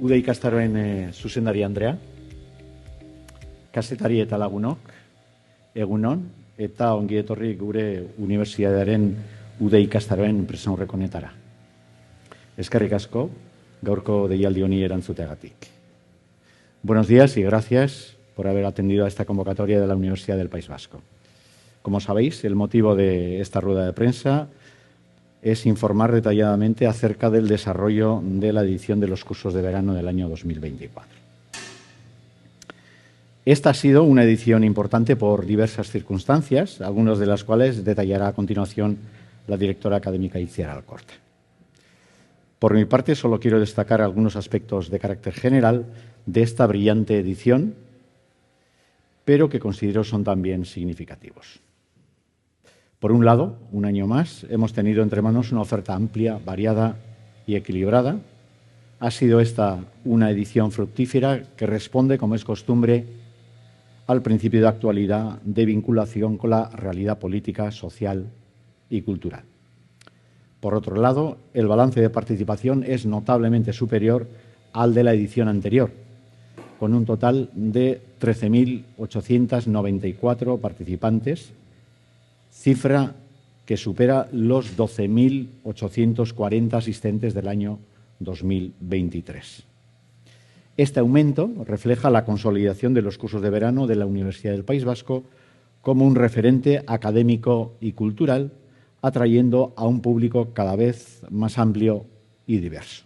Uda ikastaroen zuzendari Andrea, kazetari eta lagunok, egunon, eta ongi etorri gure unibertsitatearen Uda ikastaroen prestaurreko honetara. Eskerrik asko, gaurko deialdi honi erantzuteagatik. Buenos días y gracias por haber atendido a esta convocatoria de la Universidad del País Vasco. Como sabéis, el motivo de esta rueda de prensa es informar detalladamente acerca del desarrollo de la edición de los cursos de verano del año 2024. Esta ha sido una edición importante por diversas circunstancias, algunas de las cuales detallará a continuación la directora académica Itziar Alcorta. Por mi parte, solo quiero destacar algunos aspectos de carácter general de esta brillante edición, pero que considero son también significativos. Por un lado, un año más, hemos tenido entre manos una oferta amplia, variada y equilibrada. Ha sido esta una edición fructífera que responde, como es costumbre, al principio de actualidad de vinculación con la realidad política, social y cultural. Por otro lado, el balance de participación es notablemente superior al de la edición anterior, con un total de 13.894 participantes, cifra que supera los 12.840 asistentes del año 2023. Este aumento refleja la consolidación de los cursos de verano de la Universidad del País Vasco como un referente académico y cultural, atrayendo a un público cada vez más amplio y diverso.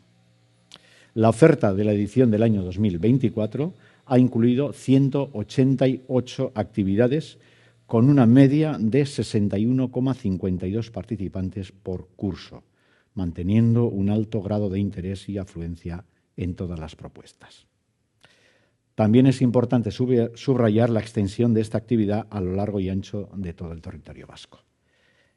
La oferta de la edición del año 2024 ha incluido 188 actividades con una media de 61,52 participantes por curso, manteniendo un alto grado de interés y afluencia en todas las propuestas. También es importante subrayar la extensión de esta actividad a lo largo y ancho de todo el territorio vasco.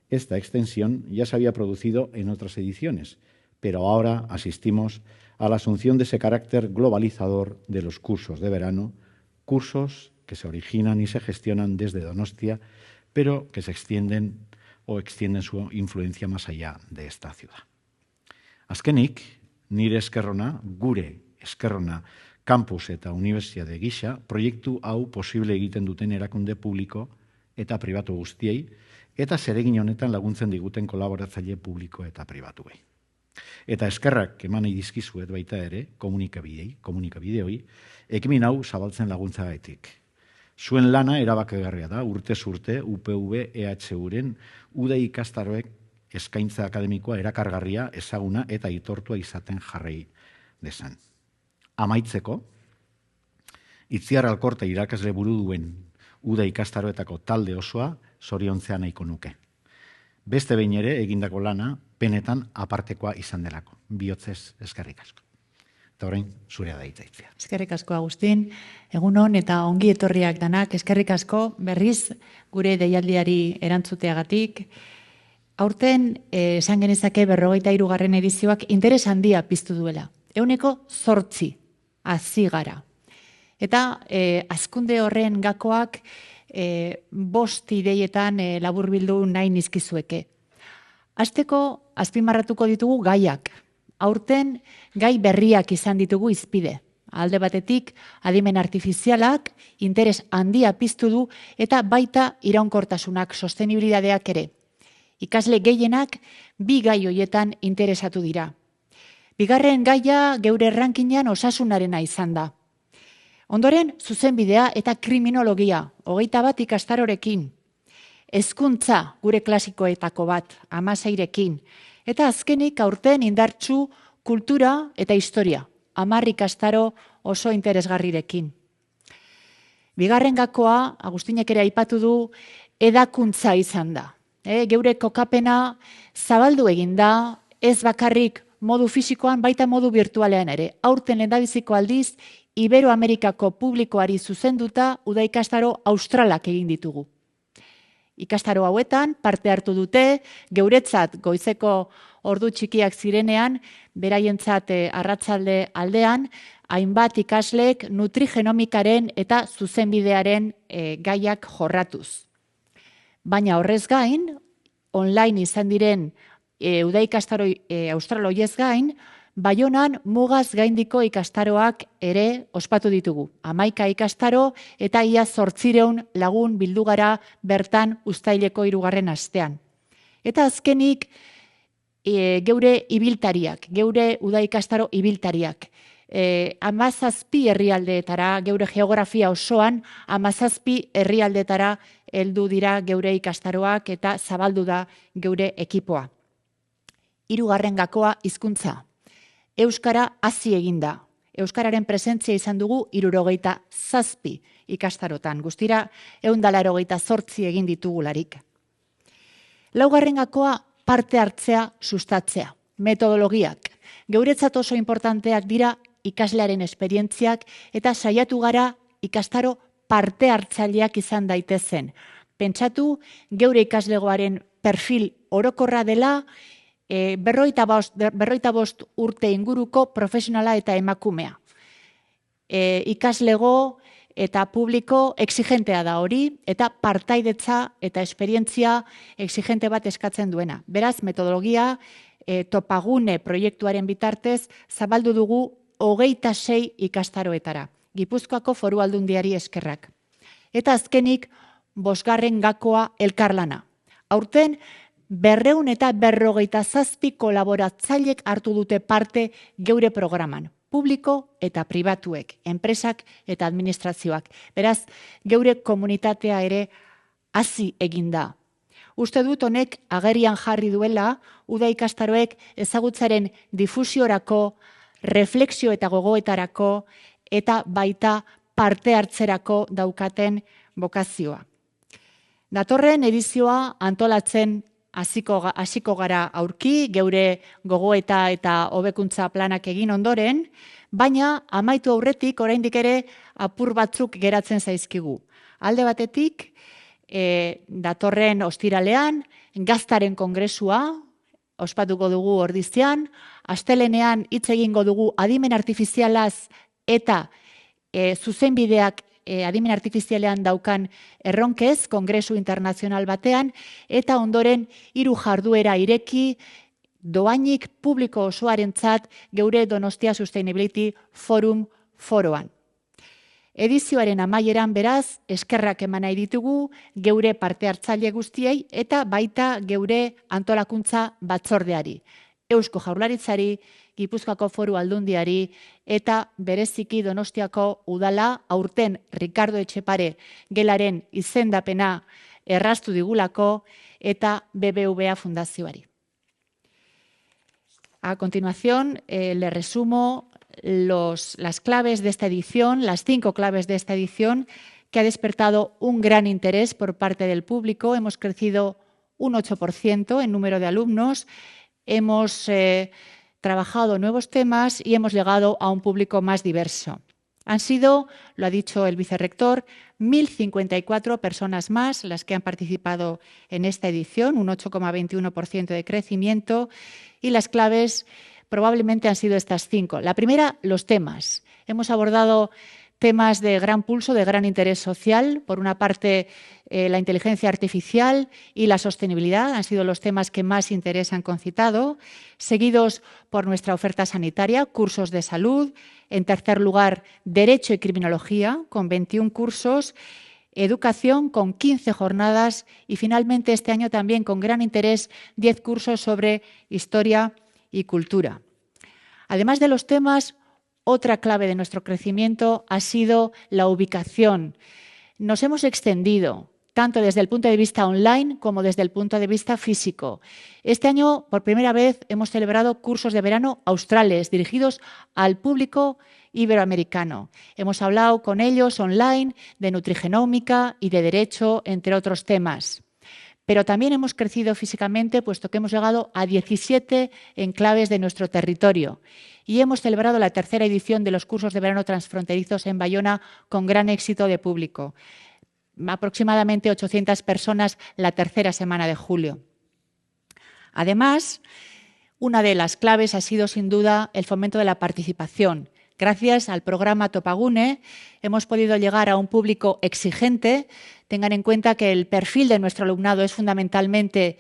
Esta extensión ya se había producido en otras ediciones, pero ahora asistimos a la asunción de ese carácter globalizador de los cursos de verano, cursos que se originan y se gestionan desde Donostia, pero que se extienden su influencia más allá de esta ciudad. Azkenik, nire eskerrona, gure eskerrona, campus eta unibertsitate gisa, proiektu hau posible egiten duten erakunde publiko eta pribatu guztiei, eta zeregin honetan laguntzen diguten kolaboratzaile publiko eta pribatuei. Eta eskerrak eman nahi dizkizuet baita ere, komunikabideoi, ekimen hau zabaltzen laguntzagatik. Zuen lana erabakigarria da, urtez urte, UPV EHUren Uda ikastaroek eskaintza akademikoa erakargarria, ezaguna eta aitortua izaten jarrai dezan. Amaitzeko, Itziar Alkorta irakasle buru duen Uda ikastaroetako talde osoa zoriontzea nahiko nuke. Beste behin ere egindako lana benetan apartekoa izan delako. Bihotzez eskerrik asko. Eta orain zurea da hitza Itziar. Eskerrik asko Agustin, egunon eta ongi etorriak danak, eskerrik asko berriz gure deialdiari erantzuteagatik. Aurten esan genezake 43. edizioak interes handia piztu duela. 8% hazi gara. Eta hazkunde horren gakoak 5 ideietan laburbildu nahi nizkizueke. Hasteko azpimarratuko ditugu gaiak. Aurten gai berriak izan ditugu hizpide. Alde batetik adimen artifizialak interes handia piztu du eta baita iraunkortasunak, sostenibilidadeak ere. Ikasle gehienak 2 gai hoietan interesatu dira. Bigarren gaia geure rankingean osasunarena izan da. Ondoren, zuzenbidea eta kriminologia, 21 ikastarorekin. Hezkuntza gure klasikoetako bat, 16rekin. Eta azkenik aurten indartsu kultura eta historia, 10 ikastaro oso interesgarrirekin. Bigarren gakoa, Agustinek ere aipatu du, edakuntza izan da. Geure kokapena zabaldu egin da, ez bakarrik modu fisikoan, baita modu virtualean ere. Aurten lehendabiziko aldiz, Iberoamerikako publikoari zuzenduta Uda ikastaro australak egin ditugu. Ikastaro hauetan parte hartu dute, geuretzat goizeko ordu txikiak zirenean, beraientzat arratsalde aldean, hainbat ikasleek nutrigenomikaren eta zuzenbidearen gaiak jorratuz. Baina horrez gain, online izan diren Uda ikastaro austral hoiez gain, Baionan mugaz gaindiko ikastaroak ere ospatu ditugu. 11 ikastaro eta ia 800 lagun bildu gara bertan uztaileko 3. astean. Eta azkenik geure ibiltariak, geure uda ikastaro ibiltariak. 17 herrialdeetara, geure geografia osoan, 17 herrialdeetara heldu dira geure ikastaroak eta zabaldu da geure ekipoa. 3. gakoa hizkuntza. Euskara hazi eginda. Euskararen presentzia izan dugu 77 ikastarotan. Guztira 188 egin ditugularik. 4. gakoa parte hartzea sustatzea. Metodologiak. Geuretzat oso importanteak dira ikaslearen esperientziak eta saiatu gara ikastaro parte hartzaileak izan daitezen. Pentsatu geure ikaslegoaren perfil orokorra dela, 45 urte inguruko profesionala eta emakumea. Ikaslego eta publiko exigentea da hori, eta partaidetza eta esperientzia exigente bat eskatzen duena. Beraz, metodologia Topagune proiektuaren bitartez zabaldu dugu 26 ikastaroetara. Gipuzkoako Foru Aldundiari eskerrak. Eta azkenik, 5. gakoa elkarlana. Aurten, 247 kolaboratzailek hartu dute parte geure programan. Publiko eta pribatuek, enpresak eta administrazioak. Beraz, geure komunitatea ere hazi eginda. Uste dut honek agerian jarri duela, uda ikastaroek ezagutzaren difusiorako, refleksio eta gogoetarako, eta baita parte hartzerako daukaten bokazioa. Datorren edizioa antolatzen hasiko gara aurki, geure gogoeta eta hobekuntza planak egin ondoren, baina amaitu aurretik oraindik ere apur batzuk geratzen zaizkigu. Alde batetik, datorren ostiralean, Gaztaren kongresua, ospatuko dugu Ordizian, astelenean hitz egingo dugu adimen artifizialaz eta zuzenbideak adimen artifizialean daukan erronkez, kongresu internazional batean, eta ondoren 3 jarduera ireki, doainik publiko osoarentzat geure Donostia Sustainability Forum foroan. Edizioaren amaieran beraz, eskerrak eman nahi ditugu geure parte hartzaile guztiei eta baita geure antolakuntza batzordeari. Eusko Jaurlaritzari, Gipuzkoako Foru Aldundiari eta bereziki Donostiako udala aurten Ricardo Etxepare gelaren izendapena erraztu digulako eta BBVA Fundazioari. A continuación, le resumo las claves de esta edición, las 5 claves de esta edición, que ha despertado un gran interés por parte del público. Hemos crecido un 8% en número de alumnos, hemos trabajado nuevos temas y hemos llegado a un público más diverso. Han sido, lo ha dicho el vicerrector, 1.054 personas más las que han participado en esta edición, un 8,21% de crecimiento, y las claves probablemente han sido estas 5. La primera, los temas. Hemos abordado temas de gran pulso, de gran interés social. Por una parte, la inteligencia artificial y la sostenibilidad han sido los temas que más interés han concitado, seguidos por nuestra oferta sanitaria, cursos de salud. En tercer lugar, Derecho y Criminología, con 21 cursos, Educación, con 15 jornadas y finalmente este año también con gran interés 10 cursos sobre Historia y Cultura. Además de los temas, otra clave de nuestro crecimiento ha sido la ubicación. Nos hemos extendido, tanto desde el punto de vista online como desde el punto de vista físico. Este año, por primera vez, hemos celebrado cursos de verano australes dirigidos al público iberoamericano. Hemos hablado con ellos online de nutrigenómica y de derecho, entre otros temas. Pero también hemos crecido físicamente, puesto que hemos llegado a 17 enclaves de nuestro territorio. Y hemos celebrado la 3ª edición de los cursos de verano transfronterizos en Bayona con gran éxito de público. Aproximadamente 800 personas la 3ª semana de julio. Además, una de las claves ha sido sin duda el fomento de la participación. Gracias al programa Topagune hemos podido llegar a un público exigente. Tengan en cuenta que el perfil de nuestro alumnado es fundamentalmente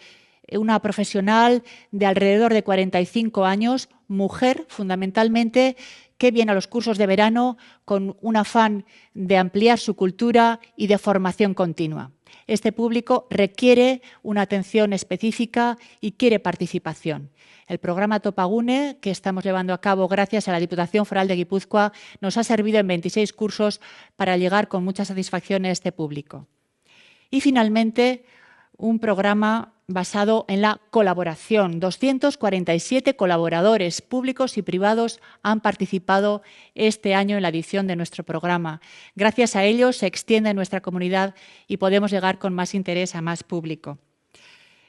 una profesional de alrededor de 45 años, mujer, fundamentalmente, que viene a los cursos de verano con un afán de ampliar su cultura y de formación continua. Este público requiere una atención específica y quiere participación. El programa Topagune, que estamos llevando a cabo gracias a la Diputación Foral de Guipúzcoa, nos ha servido en 26 cursos para llegar con mucha satisfacción a este público. Y finalmente, un programa basado en la colaboración. 247 colaboradores públicos y privados han participado este año en la edición de nuestro programa. Gracias a ellos se extiende nuestra comunidad y podemos llegar con más interés a más público.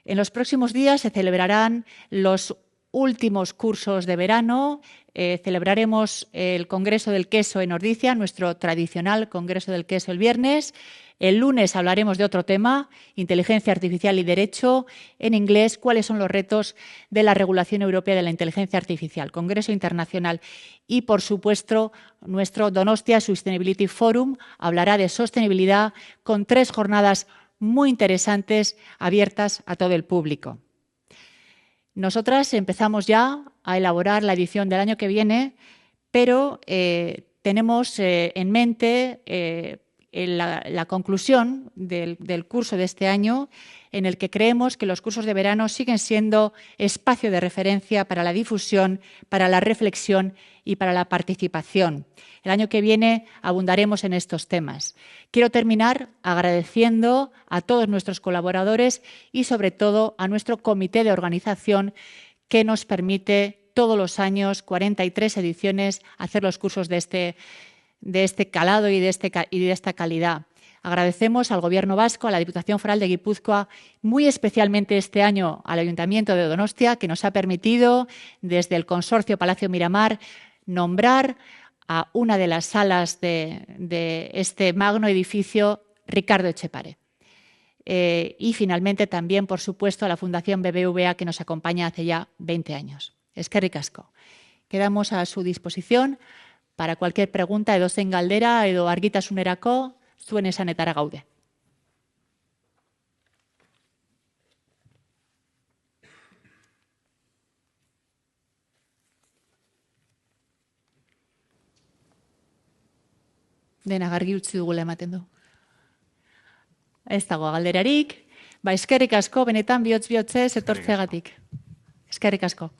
En los próximos días se celebrarán los últimos cursos de verano. Celebraremos el Congreso del Queso en Ordizia, nuestro tradicional Congreso del Queso el viernes. El lunes hablaremos de otro tema, inteligencia artificial y derecho. En inglés, cuáles son los retos de la regulación europea de la inteligencia artificial, Congreso Internacional. Y, por supuesto, nuestro Donostia Sustainability Forum hablará de sostenibilidad con 3 jornadas muy interesantes abiertas a todo el público. Nosotras empezamos ya a elaborar la edición del año que viene, pero tenemos en mente la conclusión del curso de este año, en el que creemos que los cursos de verano siguen siendo espacio de referencia para la difusión, para la reflexión y para la participación. El año que viene abundaremos en estos temas. Quiero terminar agradeciendo a todos nuestros colaboradores y, sobre todo, a nuestro comité de organización que nos permite todos los años, 43 ediciones, hacer los cursos de este calado y de esta calidad. Agradecemos al Gobierno vasco, a la Diputación Foral de Guipúzcoa, muy especialmente este año al Ayuntamiento de Donostia, que nos ha permitido, desde el Consorcio Palacio Miramar, nombrar a una de las salas de este magno edificio, Ricardo Etxepare. Y finalmente también, por supuesto, a la Fundación BBVA, que nos acompaña hace ya 20 años. Eskerrik asko. Quedamos a su disposición para cualquier pregunta edozein galdera edo argitasunerako zuen esanetara gaude. Dena gargi utzi dugula ematen du. Ez dago galderarik. Eskerrik asko, benetan bihotz-bihotzez etortzeagatik. Eskerrik asko.